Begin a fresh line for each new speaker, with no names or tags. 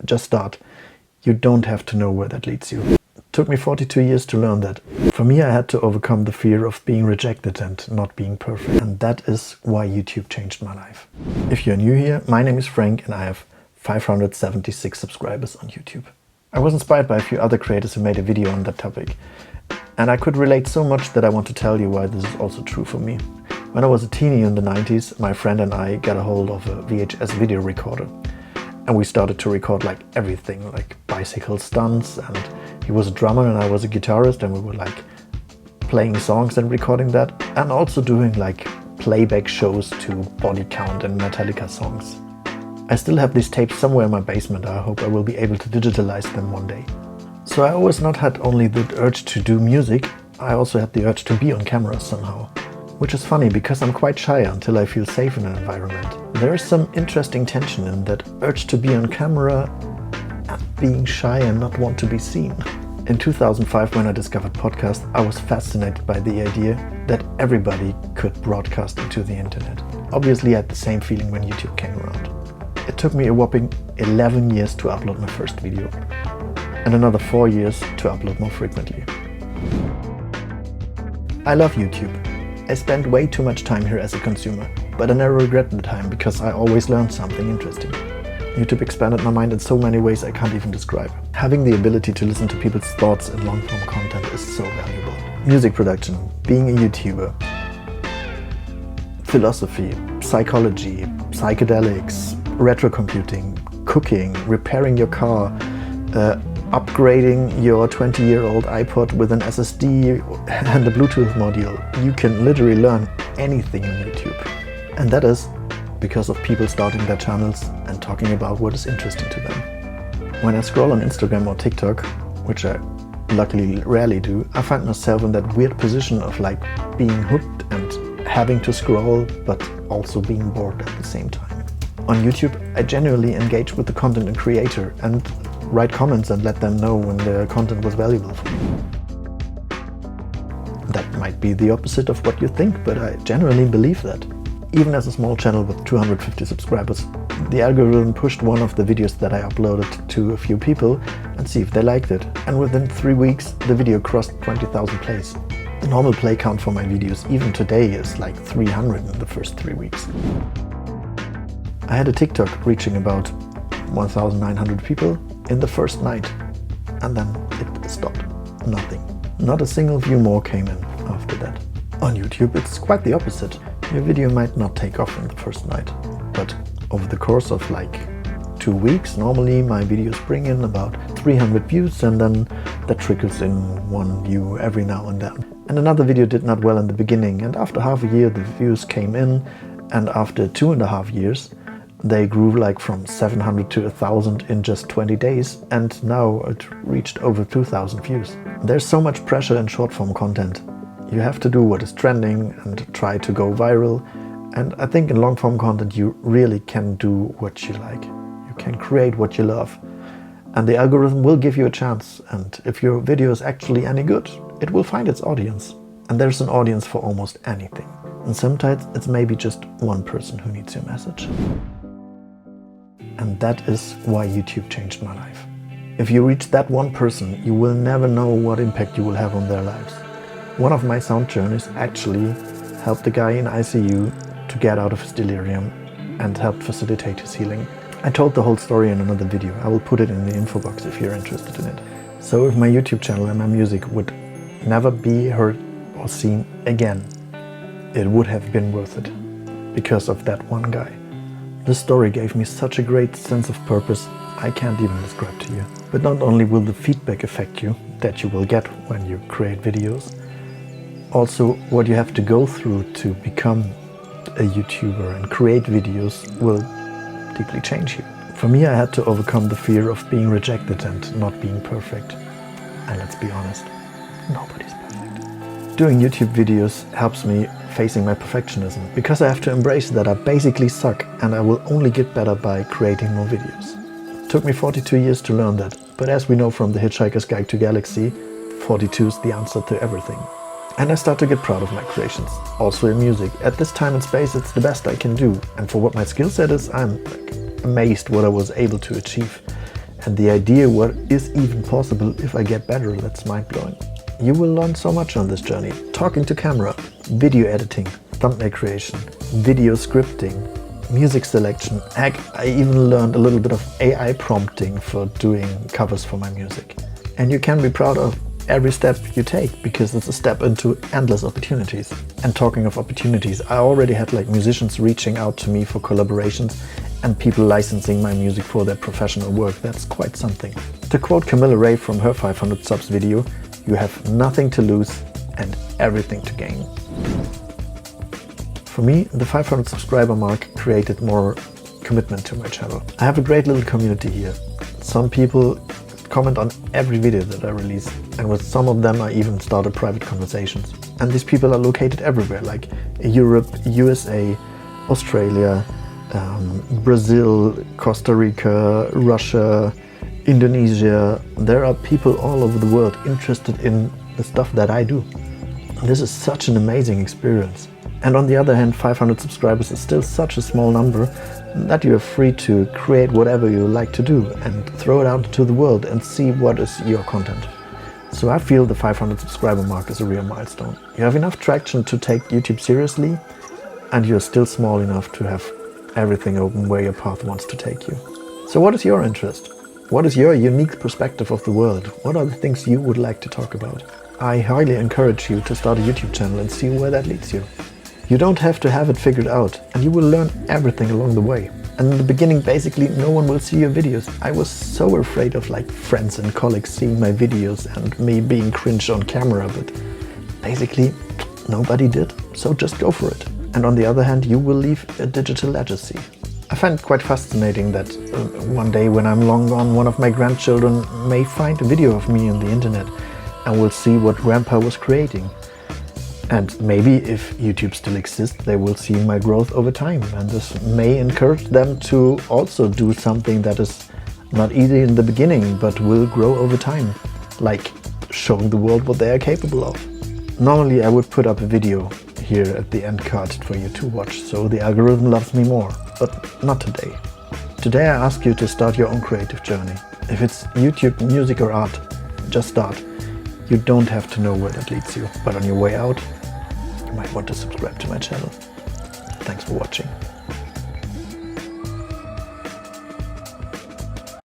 just start. You don't have to know where that leads you. It took me 42 years to learn that. For me, I had to overcome the fear of being rejected and not being perfect. And that is why YouTube changed my life. If you're new here, my name is Frank and I have 576 subscribers on YouTube. I was inspired by a few other creators who made a video on that topic. And I could relate so much that I want to tell you why this is also true for me. When I was a teenie in the 90s, my friend and I got a hold of a VHS video recorder. And we started to record like everything, like bicycle stunts, and he was a drummer and I was a guitarist, and we were like playing songs and recording that, and also doing like playback shows to Body Count and Metallica songs. I still have these tapes somewhere in my basement. I hope I will be able to digitalize them one day. So I always not had only the urge to do music, I also had the urge to be on camera somehow. Which is funny because I'm quite shy until I feel safe in an environment. There is some interesting tension in that urge to be on camera and being shy and not want to be seen. In 2005, when I discovered podcasts, I was fascinated by the idea that everybody could broadcast into the internet. Obviously, I had the same feeling when YouTube came around. It took me a whopping 11 years to upload my first video, and another 4 years to upload more frequently. I love YouTube. I spent way too much time here as a consumer, but I never regret the time because I always learned something interesting. YouTube expanded my mind in so many ways I can't even describe. Having the ability to listen to people's thoughts in long-form content is so valuable. Music production, being a YouTuber, philosophy, psychology, psychedelics, retro computing, cooking, repairing your car, upgrading your 20-year-old iPod with an SSD and a Bluetooth module. You can literally learn anything on YouTube. And that is because of people starting their channels and talking about what is interesting to them. When I scroll on Instagram or TikTok, which I luckily rarely do, I find myself in that weird position of like being hooked and having to scroll, but also being bored at the same time. On YouTube, I genuinely engage with the content and creator and write comments and let them know when their content was valuable for me. That might be the opposite of what you think, but I genuinely believe that. Even as a small channel with 250 subscribers, the algorithm pushed one of the videos that I uploaded to a few people and see if they liked it. And within 3 weeks, the video crossed 20,000 plays. The normal play count for my videos, even today, is like 300 in the first 3 weeks. I had a TikTok reaching about 1,900 people in the first night, and then it stopped. Nothing. Not a single view more came in after that. On YouTube, it's quite the opposite. Your video might not take off in the first night, but over the course of like 2 weeks, normally my videos bring in about 300 views, and then that trickles in 1 view every now and then. And another video did not well in the beginning, and after half a year the views came in, and after 2.5 years they grew like from 700 to 1,000 in just 20 days, and now it reached over 2,000 views. There's so much pressure in short-form content. You have to do what is trending and try to go viral, and I think in long-form content you really can do what you like. You can create what you love, and the algorithm will give you a chance, and if your video is actually any good, it will find its audience. And there's an audience for almost anything. And sometimes it's maybe just one person who needs your message. And that is why YouTube changed my life. If you reach that one person, you will never know what impact you will have on their lives. One of my sound journeys actually helped a guy in ICU to get out of his delirium and helped facilitate his healing. I told the whole story in another video. I will put it in the info box if you're interested in it. So if my YouTube channel and my music would never be heard or seen again, it would have been worth it because of that one guy. This story gave me such a great sense of purpose I can't even describe to you. But not only will the feedback affect you, that you will get when you create videos, also what you have to go through to become a YouTuber and create videos will deeply change you. For me, I had to overcome the fear of being rejected and not being perfect. And let's be honest, nobody's perfect. Doing YouTube videos helps me facing my perfectionism, because I have to embrace that I basically suck and I will only get better by creating more videos. It took me 42 years to learn that, but as we know from The Hitchhiker's Guide to Galaxy, 42 is the answer to everything. And I start to get proud of my creations, also in music. At this time and space, it's the best I can do, and for what my skill set is, I'm amazed what I was able to achieve. And the idea what is even possible if I get better, that's mind-blowing. You will learn so much on this journey. Talking to camera, video editing, thumbnail creation, video scripting, music selection. Heck, I even learned a little bit of AI prompting for doing covers for my music. And you can be proud of every step you take, because it's a step into endless opportunities. And talking of opportunities, I already had like musicians reaching out to me for collaborations and people licensing my music for their professional work. That's quite something. To quote Camilla Ray from her 500 subs video, you have nothing to lose and everything to gain. For me, the 500 subscriber mark created more commitment to my channel. I have a great little community here. Some people comment on every video that I release, and with some of them I even started private conversations. And these people are located everywhere, like Europe, USA, Australia, Brazil, Costa Rica, Russia, Indonesia. There are people all over the world interested in the stuff that I do. This is such an amazing experience. And on the other hand, 500 subscribers is still such a small number that you are free to create whatever you like to do and throw it out into the world and see what is your content. So I feel the 500 subscriber mark is a real milestone. You have enough traction to take YouTube seriously, and you're still small enough to have everything open where your path wants to take you. So what is your interest? What is your unique perspective of the world? What are the things you would like to talk about? I highly encourage you to start a YouTube channel and see where that leads you. You don't have to have it figured out, and you will learn everything along the way. And in the beginning, basically, no one will see your videos. I was so afraid of like friends and colleagues seeing my videos and me being cringe on camera, but basically nobody did, so just go for it. And on the other hand, you will leave a digital legacy. I find it quite fascinating that one day when I'm long gone, one of my grandchildren may find a video of me on the internet and will see what grandpa was creating. And maybe if YouTube still exists, they will see my growth over time, and this may encourage them to also do something that is not easy in the beginning, but will grow over time, like showing the world what they are capable of. Normally I would put up a video here at the end card for you to watch, so the algorithm loves me more, but not today. Today I ask you to start your own creative journey. If it's YouTube, music or art, just start. You don't have to know where that leads you, but on your way out, you might want to subscribe to my channel. Thanks for watching.